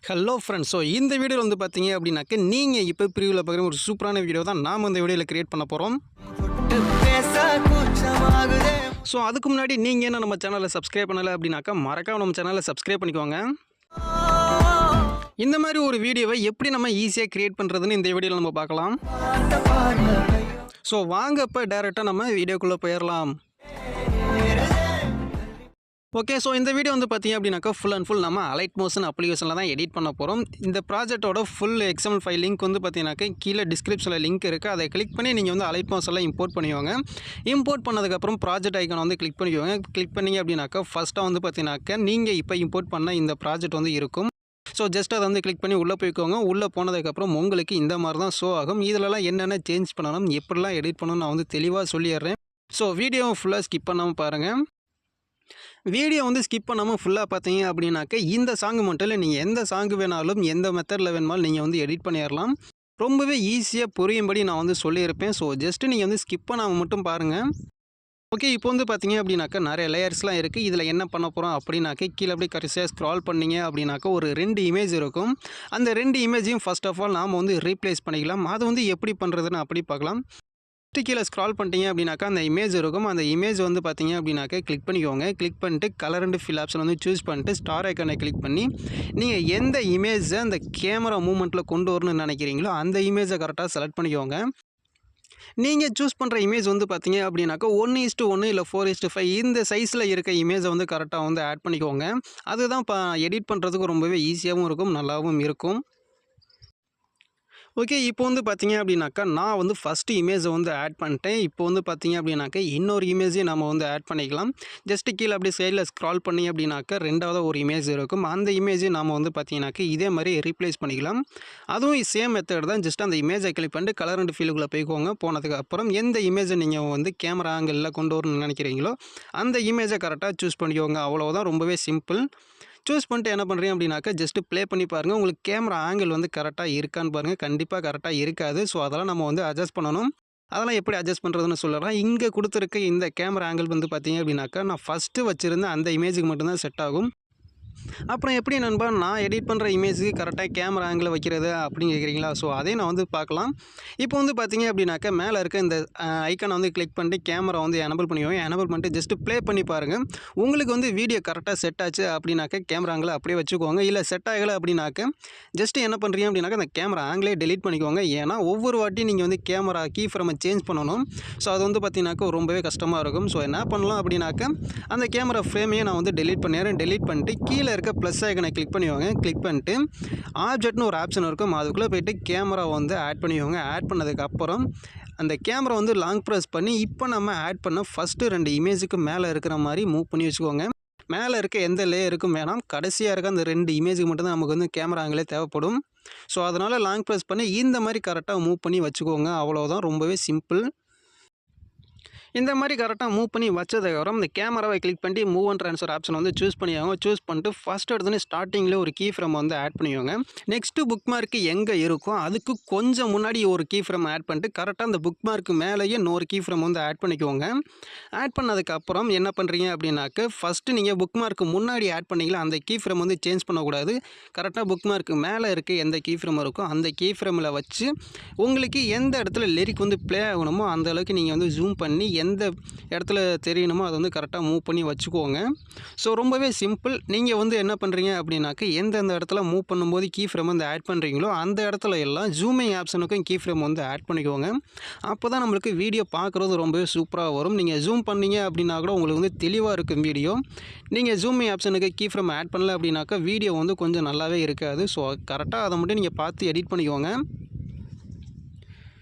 Hello friends, so இந்த வீடியோவில் வந்து பார்த்தீங்க அப்படின்னாக்க நீங்கள் இப்போ ப்ரிவியூவில் பார்க்குற ஒரு சூப்பரான வீடியோ தான் நாம் இந்த வீடியோவில் கிரியேட் பண்ண போகிறோம். ஸோ அதுக்கு முன்னாடி நீங்கள் என்ன நம்ம சேனலை சப்ஸ்கிரைப் பண்ணலை அப்படின்னாக்கா மறக்காம நம்ம சேனலை சப்ஸ்கிரைப் பண்ணிக்கோங்க. இந்த மாதிரி ஒரு வீடியோவை எப்படி நம்ம ஈஸியாக கிரியேட் பண்ணுறதுன்னு இந்த வீடியோவில் நம்ம பார்க்கலாம். ஸோ வாங்க இப்போ டேரெக்டாக நம்ம வீடியோக்குள்ளே போயிடலாம். ஓகே, ஸோ இந்த வீடியோ வந்து பார்த்தீங்க அப்படின்னாக்கா ஃபுல் அண்ட் ஃபுல் நம்ம அலைட் மோஷன் அப்ளிகேஷனில் தான் எடிட் பண்ண போகிறோம். இந்த ப்ராஜெக்ட்டோட ஃபுல் எக்ஸ்எம்எல் ஃபைல் லிங்க் வந்து பார்த்தீங்கன்னாக்கா கீழே டிஸ்கிரிப்ஷனில் லிங்க் இருக்குது. அதை கிளிக் பண்ணி நீங்கள் வந்து அலைட் மோஷனில் இம்போர்ட் பண்ணிக்கோங்க. இம்போர்ட் பண்ணதுக்கப்புறம் ப்ராஜெக்ட் ஐக்கானை வந்து கிளிக் பண்ணிக்கோங்க. கிளிக் பண்ணிங்க அப்படின்னாக்கா ஃபஸ்ட்டாக வந்து பார்த்தீங்கன்னாக்கா நீங்கள் இப்போ இம்போர்ட் பண்ண இந்த ப்ராஜெக்ட் வந்து இருக்கும். ஸோ ஜஸ்ட் அதை வந்து கிளிக் பண்ணி உள்ளே போய்க்கோங்க. உள்ளே போனதுக்கப்புறம் உங்களுக்கு இந்த மாதிரி தான் ஷோ ஆகும். இதிலலாம் என்னென்ன சேஞ்ச் பண்ணணும், எப்படிலாம் எடிட் பண்ணணும் நான் வந்து தெளிவாக சொல்லிடுறேன். ஸோ வீடியோவை ஃபுல்லாக ஸ்கிப் பண்ணாமல் பாருங்கள். வீடியோ வந்து ஸ்கிப் பண்ணாமல் ஃபுல்லாக பார்த்தீங்க அப்படின்னாக்க இந்த சாங்கு மட்டும் இல்லை, நீங்கள் எந்த சாங்கு வேணாலும் எந்த மெத்தடில் வேணுமாலும் நீங்கள் வந்து எடிட் பண்ணிடலாம். ரொம்பவே ஈஸியாக புரியும்படி நான் வந்து சொல்லியிருப்பேன். ஸோ ஜஸ்ட்டு நீங்கள் வந்து ஸ்கிப் பண்ணாமல் மட்டும் பாருங்கள். ஓகே, இப்போ வந்து பார்த்தீங்க அப்படின்னாக்கா நிறைய லேயர்ஸ்லாம் இருக்குது. இதில் என்ன பண்ண போகிறோம் அப்படின்னாக்க கீழே அப்படியே கடைசியாக ஸ்க்ரால் பண்ணிங்க அப்படின்னாக்கா ஒரு 2 இமேஜ் இருக்கும். அந்த 2 இமேஜையும் ஃபர்ஸ்ட் ஆஃப் ஆல் நாம் வந்து ரீப்ளேஸ் பண்ணிக்கலாம். அது வந்து எப்படி பண்ணுறதுன்னு அப்படி பார்க்கலாம். கீழே ஸ்க்ரால் பண்ணிட்டீங்க அப்படின்னாக்கா அந்த இமேஜ் இருக்கும். அந்த இமேஜ் வந்து பார்த்தீங்க அப்படின்னாக்கா கிளிக் பண்ணிக்கோங்க. கிளிக் பண்ணிட்டு கலர் அண்ட் ஃபில் ஆப்ஷன் வந்து சூஸ் பண்ணிட்டு ஸ்டார் ஐக்கானை கிளிக் பண்ணி நீங்கள் எந்த இமேஜை அந்த கேமரா மூமெண்ட்டில் கொண்டு வரணும்னு நினைக்கிறீங்களோ அந்த இமேஜை கரெக்டாக செலக்ட் பண்ணிக்கோங்க. நீங்கள் சூஸ் பண்ணுற இமேஜ் வந்து பார்த்தீங்க அப்படின்னாக்கா 1:1 இல்லை 4:5 இந்த சைஸில் இருக்க இமேஜை வந்து கரெக்டாக வந்து ஆட் பண்ணிக்கோங்க. அதுதான் இப்போ எடிட் பண்ணுறதுக்கு ரொம்பவே ஈஸியாகவும் இருக்கும், நல்லாவும் இருக்கும். ஓகே, இப்போ வந்து பார்த்தீங்க அப்படின்னாக்கா நான் வந்து ஃபஸ்ட்டு இமேஜை வந்து ஆட் பண்ணிட்டேன். இப்போ வந்து பார்த்தீங்க அப்படின்னாக்கா இன்னொரு இமேஜையும் நம்ம வந்து ஆட் பண்ணிக்கலாம். ஜஸ்ட்டு கீழே அப்படியே சைடில் ஸ்க்ரால் பண்ணி அப்படின்னாக்கா 2வது ஒரு இமேஜ் இருக்கும். அந்த இமேஜையும் நம்ம வந்து பார்த்தீங்கன்னாக்கா இதே மாதிரி ரீப்ளேஸ் பண்ணிக்கலாம். அதுவும் சேம் மெத்தட் தான். ஜஸ்ட் அந்த இமேஜை கிளிக் பண்ணிட்டு கலர் அண்ட் ஃபீலுக்குள்ளே போய்க்கோங்க. போனதுக்கு அப்புறம் எந்த இமேஜை நீங்கள் வந்து கேமரா ஆங்கிளில் கொண்டு வரணும்னு நினைக்கிறீங்களோ அந்த இமேஜை கரெக்டாக சூஸ் பண்ணிக்கோங்க. அவ்வளோதான், ரொம்பவே சிம்பிள். சூஸ் பண்ணிட்டு என்ன பண்ணுறீங்க அப்படின்னாக்கா ஜஸ்ட்டு ப்ளே பண்ணி பாருங்கள். உங்களுக்கு கேமரா ஆங்கிள் வந்து கரெக்டாக இருக்கான்னு பாருங்கள். கண்டிப்பாக கரெக்டாக இருக்காது. ஸோ அதெல்லாம் நம்ம வந்து அட்ஜஸ்ட் பண்ணணும். அதெல்லாம் எப்படி அட்ஜஸ்ட் பண்ணுறதுன்னு சொல்லலாம். இங்கே கொடுத்துருக்க இந்த கேமரா ஆங்கிள் வந்து பார்த்தீங்க அப்படின்னாக்கா நான் ஃபஸ்ட்டு வச்சுருந்த அந்த இமேஜுக்கு மட்டும்தான் செட் ஆகும். அப்புறம் எப்படி நண்பா நான் எடிட் பண்ணுற இமேஜுக்கு கரெக்டாக கேமரா ஆங்கிள் வைக்கிறது அப்படின்னு கேட்குறீங்களா? ஸோ அதையும் நான் வந்து பார்க்கலாம். இப்போ வந்து பார்த்தீங்க அப்படின்னாக்கா மேலே இருக்க இந்த ஐக்கானை வந்து கிளிக் பண்ணிட்டு கேமரா வந்து எனபிள் பண்ணிக்கோங்க. எனபிள் பண்ணிட்டு ஜஸ்ட்டு ப்ளே பண்ணி பாருங்கள். உங்களுக்கு வந்து வீடியோ கரெக்டாக செட் ஆச்சு அப்படின்னாக்கா கேமரா ஆங்கிள் அப்படியே வச்சுக்கோங்க. இல்லை செட் ஆகலை அப்படின்னாக்க ஜஸ்ட்டு என்ன பண்ணுறீங்க அப்படின்னாக்கா அந்த கேமரா ஆங்கிளே டெலீட் பண்ணிக்கோங்க. ஏன்னா ஒவ்வொரு வாட்டி நீங்கள் வந்து கேமரா கீ ஃப்ரேமை சேஞ்ச் பண்ணணும். ஸோ அது வந்து பார்த்தீங்கன்னாக்கா ரொம்பவே கஷ்டமாக இருக்கும். ஸோ என்ன பண்ணலாம் அப்படின்னாக்கா அந்த கேமரா ஃப்ரேமையே நான் வந்து டெலீட் பண்ணிடுறேன். டெலீட் பண்ணிட்டு கீழே இருக்க ப்ளஸ் ஐக்கனை கிளிக் பண்ணிக்கோங்க. கிளிக் பண்ணிட்டு ஆப்ஜெக்ட்னு ஒரு ஆப்ஷன் இருக்கும். அதுக்குள்ளே போய்ட்டு கேமரா வந்து ஆட் பண்ணிக்கோங்க. ஆட் பண்ணதுக்கப்புறம் அந்த கேமரா வந்து லாங் ப்ரெஸ் பண்ணி இப்போ நம்ம ஆட் பண்ண ஃபஸ்ட்டு 2 இமேஜுக்கு மேலே இருக்கிற மாதிரி மூவ் பண்ணி வச்சுக்கோங்க. மேலே இருக்க எந்த லேயருக்கும் வேணாம், கடைசியாக இருக்க அந்த 2 இமேஜுக்கு மட்டும்தான் நமக்கு வந்து கேமரா ஆங்கிலே தேவைப்படும். ஸோ அதனால் லாங் ப்ரெஸ் பண்ணி இந்த மாதிரி கரெக்டாக மூவ் பண்ணி வச்சுக்கோங்க. அவ்வளோதான், ரொம்பவே சிம்பிள். இந்த மாதிரி கரெக்டாக மூவ் பண்ணி வச்சதுக்கப்புறம் இந்த கேமராவை கிளிக் பண்ணி மூவ் அண்ட் ட்ரான்ஸ்ஃபர் ஆப்ஷன் வந்து சூஸ் பண்ணிக்கோங்க. சூஸ் பண்ணிட்டு ஃபஸ்ட் எடுத்தோன்னே ஸ்டார்டிங்கில் ஒரு கீ ஃப்ரேம் வந்து ஆட் பண்ணிக்கோங்க. நெக்ஸ்ட்டு புக் மார்க்கு எங்கே இருக்கும் அதுக்கு கொஞ்சம் முன்னாடி ஒரு கீ ஃப்ரேம் ஆட் பண்ணிட்டு கரெக்டாக அந்த புக் மார்க்கு மேலேயே இன்னொரு கீ ஃப்ரேம் வந்து ஆட் பண்ணிக்கோங்க. ஆட் பண்ணதுக்கப்புறம் என்ன பண்ணுறீங்க அப்படின்னாக்க ஃபஸ்ட்டு நீங்கள் புக் மார்க்கு முன்னாடி ஆட் பண்ணிக்கலாம். அந்த கீ ஃப்ரேம் வந்து சேஞ்ச் பண்ணக்கூடாது. கரெக்டாக புக் மார்க்கு மேலே இருக்க எந்த கீ ஃப்ரேம் இருக்கோ அந்த கீ ஃப்ரேமில் வச்சு உங்களுக்கு எந்த இடத்துல லிரிக் வந்து ப்ளே ஆகணுமோ அந்த அளவுக்கு நீங்கள் வந்து ஜூம் பண்ணி எந்த இடத்துல தெரியணுமோ அதை வந்து கரெக்டாக மூவ் பண்ணி வச்சுக்கோங்க. ஸோ ரொம்பவே சிம்பிள். நீங்கள் வந்து என்ன பண்ணுறீங்க அப்படின்னாக்க எந்தெந்த இடத்துல மூவ் பண்ணும்போது கீ ஃப்ரேம் வந்து ஆட் பண்ணுறீங்களோ அந்த இடத்துல எல்லாம் ஜூமிங் ஆப்ஷனுக்கும் கீ ஃப்ரேம் வந்து ஆட் பண்ணிக்கோங்க. அப்போ தான் நம்மளுக்கு வீடியோ பார்க்குறது ரொம்பவே சூப்பராக வரும். நீங்கள் ஜூம் பண்ணீங்க அப்படின்னா கூட உங்களுக்கு வந்து தெளிவாக இருக்கும் வீடியோ. நீங்கள் ஜூமிங் ஆப்ஷனுக்கு கீ ஃப்ரேம் ஆட் பண்ணல அப்படின்னாக்கா வீடியோ வந்து கொஞ்சம் நல்லாவே இருக்காது. ஸோ கரெக்டாக அதை மட்டும் நீங்கள் பார்த்து எடிட் பண்ணிக்கோங்க.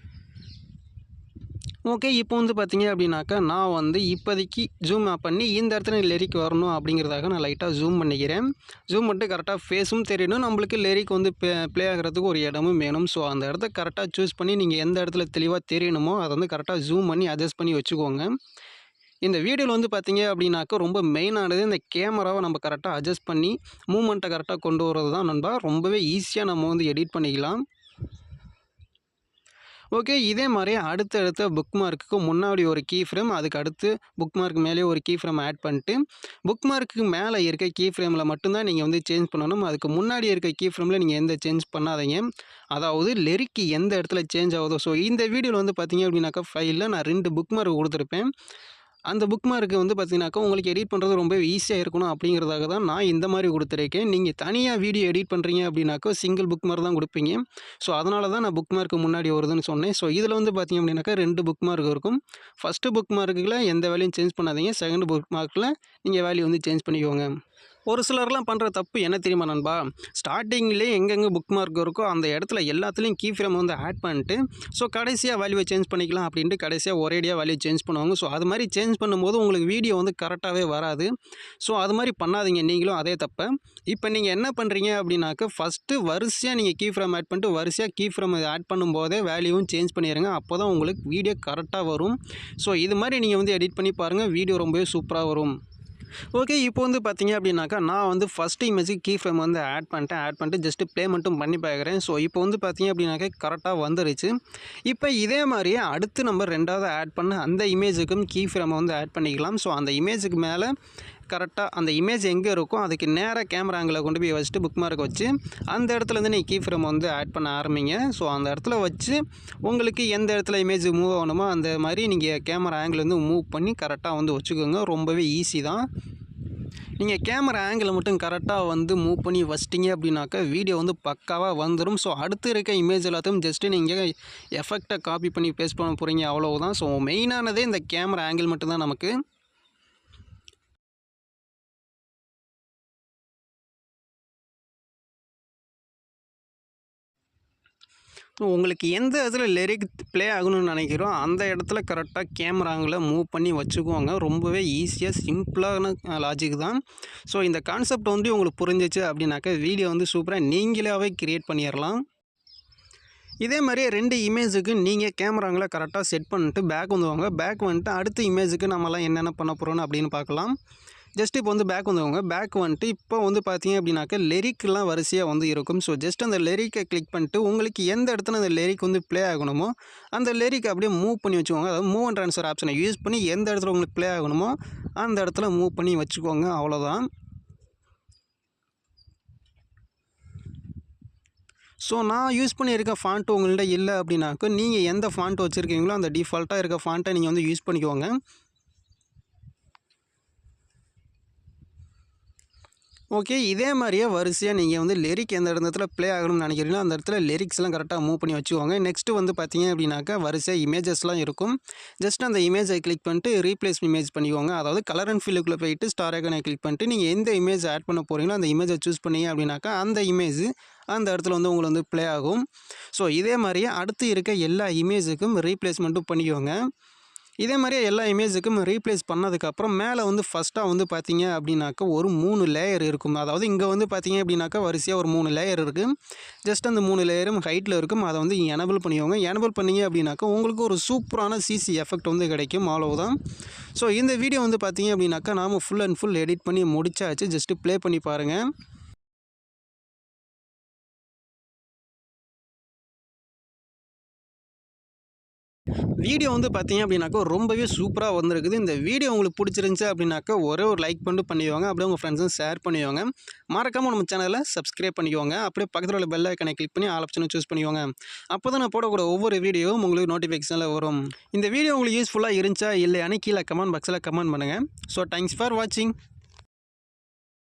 ஓகே, இப்போ வந்து பார்த்தீங்க அப்படின்னாக்கா நான் வந்து இப்போதைக்கு ஜூம் பண்ணி இந்த இடத்துல லிரிக் வரணும் அப்படிங்கிறதாக நான் லைட்டாக ஜூம் பண்ணிக்கிறேன். ஜூம் பண்ணிட்டு கரெக்டாக ஃபேஸும் தெரியணும், நம்மளுக்கு லிரிக் வந்து ப்ளே ஆகிறதுக்கு ஒரு இடமும் வேணும். ஸோ அந்த இடத்த கரெக்டாக சூஸ் பண்ணி நீங்கள் எந்த இடத்துல தெளிவாக தெரியணுமோ அதை வந்து கரெக்டாக ஜூம் பண்ணி அட்ஜஸ்ட் பண்ணி வச்சுக்கோங்க. இந்த வீடியோவில் வந்து பார்த்தீங்க அப்படின்னாக்கா ரொம்ப மெயினானது இந்த கேமராவை நம்ம கரெக்டாக அட்ஜஸ்ட் பண்ணி மூமெண்ட்டை கரெக்டாக கொண்டு வரது தான் நண்பா. ரொம்பவே ஈஸியாக நம்ம வந்து எடிட் பண்ணிக்கலாம். ஓகே. இதே மாரி அடுத்த புக் மார்க்குக்கு முன்னாடி ஒரு கீ ஃப்ரேம், அதுக்கு அடுத்து புக் மார்க் மேலேயே ஒரு கீ ஃப்ரேம் ஆட் பண்ணிட்டு, புக் மார்க்குக்கு மேல இருக்க கீ ஃப்ரேம்ல மட்டும் தான் நீங்க வந்து சேஞ்ச் பண்ணணும். அதுக்கு முன்னாடி இருக்க கீ ஃப்ரேம்ல நீங்க எந்த சேஞ்ச் பண்ணாதீங்க. அதாவது லிரிக் எந்த இடத்துல சேஞ்ச் ஆகுதோ இந்த வீடியோல வந்து பார்த்தீங்க அப்படின்னாக்கா, ஃபைல்ல நான் 2 புக் மார்க் குடுத்துருப்பேன். அந்த புக் மார்க் வந்து பார்த்தீங்கன்னாக்கா, உங்களுக்கு எடிட் பண்ணுறது ரொம்ப ஈஸியா இருக்கணும் அப்படிங்கிறதுக்காக தான் நான் இந்த மாரி குடுத்துருக்கேன். நீங்க தனியா வீடியோ எடிட் பண்றீங்க அப்படின்னாக்கா, சிங்கிள் புக் மார்க் தான் குடுப்பீங்க. அதனால தான் நான் புக் மார்க் முன்னாடி வருதுன்னு சொன்னேன். இதில வந்து பார்த்தீங்க அப்படின்னாக்கா 2 புக் மார்க் இருக்கும். ஃபர்ஸ்ட் புக் மார்க்குல எந்த வேல்யூயும் சேஞ்ச் பண்ணாதீங்க. செகண்ட் புக் மார்க்ல நீங்க வேல்யூ வந்து சேஞ்ச் பண்ணிக்கோங்க. ஒரு சிலர்லாம் பண்ற தப்பு என்ன தெரியுமா நண்பா? ஸ்டார்ட்டிங்லேயே எங்கெங்க புக் மார்க் இருக்கோ அந்த இடத்துல எல்லாத்துலயும் கீ ஃப்ரேம் வந்து ஆட் பண்ணிட்டு, கடைசியா வேல்யூவ சேஞ்ச் பண்ணிக்கலாம் அப்படின்ட்டு கடைசியா ஒரேடியா வேல்யூ சேஞ்ச் பண்ணுவாங்க. அது மாரி சேஞ்ச் பண்ணும்போது உங்களுக்கு வீடியோ வந்து கரெக்டாவே வராது. அது மாரி பண்ணாதீங்க நீங்களும் அதே தப்ப. இப்ப நீங்க என்ன பண்றீங்க அப்படின்னாக்க, ஃபர்ஸ்ட்டு வரிசையா நீங்க கீ ஃப்ரேம் ஆட் பண்ணிட்டு, வரிசையா கீ ஃப்ரேம் ஆட் பண்ணும்போதே வேல்யூவும் சேஞ்ச் பண்ணிருங்க. அப்பதான் உங்களுக்கு வீடியோ கரெக்ட்டா வரும். இது மாரி நீங்க வந்து எடிட் பண்ணி பாருங்க. வீடியோ ரொம்பவே சூப்பரா வரும். ஓகே. இப்போ வந்து பார்த்தீங்க அப்படின்னாக்கா, நான் வந்து ஃபர்ஸ்ட் இமேஜுக்கு கீ ஃப்ரேம் வந்து ஆட் பண்ணிட்டேன். ஆட் பண்ணிட்டு ஜஸ்ட் ப்ளே மட்டும் பண்ணி பார்க்குறேன். இப்போ வந்து பார்த்தீங்க அப்படின்னாக்கா, கரெக்ட்டா வந்துருச்சு. இப்போ இதே மாரியே அடுத்து நம்ம 2வது ஆட் பண்ண அந்த இமேஜுக்கும் கீ ஃப்ரேமை வந்து ஆட் பண்ணிக்கலாம். அந்த இமேஜுக்கு மேல கரெக்ட்டா அந்த இமேஜ் எங்கே இருக்கோ அதுக்கு நேரா கேமரா ஆங்கிள கொண்டு போய் வச்சுட்டு புக் மார்க் வச்சு, அந்த இடத்துலேருந்து நீங்க கீ ஃப்ரேம் வந்து ஆட் பண்ண ஆரம்பிங்க. அந்த இடத்துல வச்சு உங்களுக்கு எந்த இடத்துல இமேஜ் மூவ் ஆகணுமோ அந்த மாரி நீங்க கேமரா ஆங்கிள் வந்து மூவ் பண்ணி கரெக்ட்டா வந்து வச்சுக்கோங்க. ரொம்பவே ஈஸி தான். நீங்க கேமரா ஆங்கிள மட்டும் கரெக்ட்டா வந்து மூவ் பண்ணி வச்சிட்டீங்க அப்படின்னாக்கா, வீடியோ வந்து பக்காவா வந்துரும். அடுத்து இருக்க இமேஜ் எல்லாத்தையும் ஜஸ்ட் நீங்க எஃபெக்ட்ட காப்பி பண்ணி பேஸ்ட் பண்ண போறீங்க அவ்வளவுதான். மெயினானதே இந்த கேமரா ஆங்கிள் மட்டும் தான் நமக்கு. உங்களுக்கு எந்த இடத்துல லிரிக் ப்ளே ஆகணும்னு நினைக்கிறோம், அந்த இடத்துல கரெக்ட்டா கேமரா ஆங்கிள மூவ் பண்ணி வச்சுக்கோங்க. ரொம்பவே ஈஸியா சிம்பிளான லாஜிக் தான். இந்த கான்செப்ட் வந்து உங்களுக்கு புரிஞ்சுச்சு அப்படின்னாக்கா, வீடியோ வந்து சூப்பரா நீங்களாவே கிரியேட் பண்ணிறலாம். இதே மாரியே 2 இமேஜுக்கு நீங்க கேமரா ஆங்கிள கரெக்ட்டா செட் பண்ணிட்டு பேக் வந்துவாங்க. பேக் வந்துட்டு அடுத்த இமேஜுக்கு நம்மலாம் என்னென்ன பண்ண போறோம்னு அப்படின்னு பார்க்கலாம். ஜஸ்ட் இப்போ வந்து பேக் வந்துவாங்க. பேக் வந்துட்டு இப்போ வந்து பார்த்தீங்க அப்படின்னாக்கா, லிரிக்லாம் வரிசையா வந்து இருக்கும். ஜஸ்ட் அந்த லிரிக்கை கிளிக் பண்ணிட்டு உங்களுக்கு எந்த இடத்துல அந்த லிரிக் வந்து ப்ளே ஆகணுமோ, அந்த லிரிக் அப்படியே மூவ் பண்ணி வச்சுக்கோங்க. அதாவது மூவ் அண்ட் ட்ரான்ஸ்ஃபர் ஆப்ஷனை யூஸ் பண்ணி எந்த இடத்துல உங்களுக்கு ப்ளே ஆகணுமோ, அந்த இடத்துல மூவ் பண்ணி வச்சுக்கோங்க. அவ்வளோதான். நான் யூஸ் பண்ணியிருக்க ஃபாண்ட் உங்கள்ட்ட இல்ல அப்படின்னாக்க, நீங்க எந்த ஃபாண்ட் வச்சிருக்கீங்களோ, அந்த டிஃபால்ட்டா இருக்க ஃபாண்ட்ட நீங்க வந்து யூஸ் பண்ணிக்கோங்க. ஓகே. இதே மாரியே வரிசையா நீங்க வந்து லிரிக் எந்த இடத்துல ப்ளே ஆகணும்னு நினைக்கிறீங்களோ, அந்த இடத்துல லிரிக்ஸ்லாம் கரெக்ட்டா மூவ் பண்ணி வச்சுக்கோங்க. நெக்ஸ்ட் வந்து பார்த்தீங்க அப்படின்னாக்கா, வரிசையா இமேஜஸ்லாம் இருக்கும். ஜஸ்ட் அந்த இமேஜை கிளிக் பண்ணிட்டு ரீப்ளேஸ் இமேஜ் பண்ணிக்கோங்க. அதாவது கலர் அண்ட் ஃபில்லுக்குள்ள போயிட்டு ஸ்டார் ஐகானை கிளிக் பண்ணிட்டு, நீங்க எந்த இமேஜ் ஆட் பண்ண போறீங்களோ, அந்த இமேஜை சூஸ் பண்ணீங்க அப்படின்னாக்கா, அந்த இமேஜ் அந்த இடத்துல வந்து உங்களுக்கு வந்து ப்ளே ஆகும். இதே மாரியே அடுத்து இருக்க எல்லா இமேஜுக்கும் ரீப்ளேஸ்மெண்ட்டும் பண்ணிக்கோங்க. இதே மாரியே எல்லா இமேஜுக்கும் ரீப்ளேஸ் பண்ணதுக்கப்புறம் மேலே வந்து ஃபர்ஸ்ட்டா வந்து பார்த்தீங்க அப்படின்னாக்கா, ஒரு 3 லேயர் இருக்கும். அதாவது இங்கே வந்து பார்த்தீங்க அப்படின்னாக்கா, வரிசையா ஒரு 3 லேயர் இருக்கு. ஜஸ்ட் அந்த 3 லேயரும் ஹைட்ல இருக்கும். அதை வந்து எனேபிள் பண்ணிக்கோங்க. எனேபிள் பண்ணீங்க அப்படின்னாக்கா, உங்களுக்கு ஒரு சூப்பரான சிசி எஃபெக்ட் வந்து கிடைக்கும். அவ்வளவுதான். இந்த வீடியோ வந்து பார்த்தீங்க அப்படின்னாக்கா, நாம ஃபுல் அண்ட் ஃபுல் எடிட் பண்ணி முடிச்சாச்சு. ஜஸ்ட் ப்ளே பண்ணி பாருங்க. வீடியோ வந்து பார்த்தீங்க அப்படின்னாக்கா, ரொம்பவே சூப்பரா வந்திருக்குது. இந்த வீடியோ உங்களுக்கு பிடிச்சிருந்துச்சு அப்படின்னாக்கா, ஒரே ஒரு லைக் பண்ணிட்டு பண்ணிக்கோங்க. அப்படியே உங்க ஃப்ரெண்ட்ஸும் ஷேர் பண்ணிக்கோங்க. மறக்காம நம்ம சேனலை சப்ஸ்கிரைப் பண்ணிக்கோங்க. அப்படியே பக்கத்துல உள்ள பெல் ஐகானை கிளிக் பண்ணி ஆல் ஆப்ஷனை சூஸ் பண்ணிக்கோங்க. அப்பதான் நான் போடக்கூடிய ஒவ்வொரு வீடியோவும் உங்களுக்கு நோட்டிஃபிகேஷன்ல வரும். இந்த வீடியோ உங்களுக்கு யூஸ்ஃபுல்லா இருந்துச்சா இல்லையான்னு கீழே கமெண்ட் பாக்ஸ்ல கமெண்ட் பண்ணுங்க. தேங்க்ஸ் ஃபார் வாட்சிங்.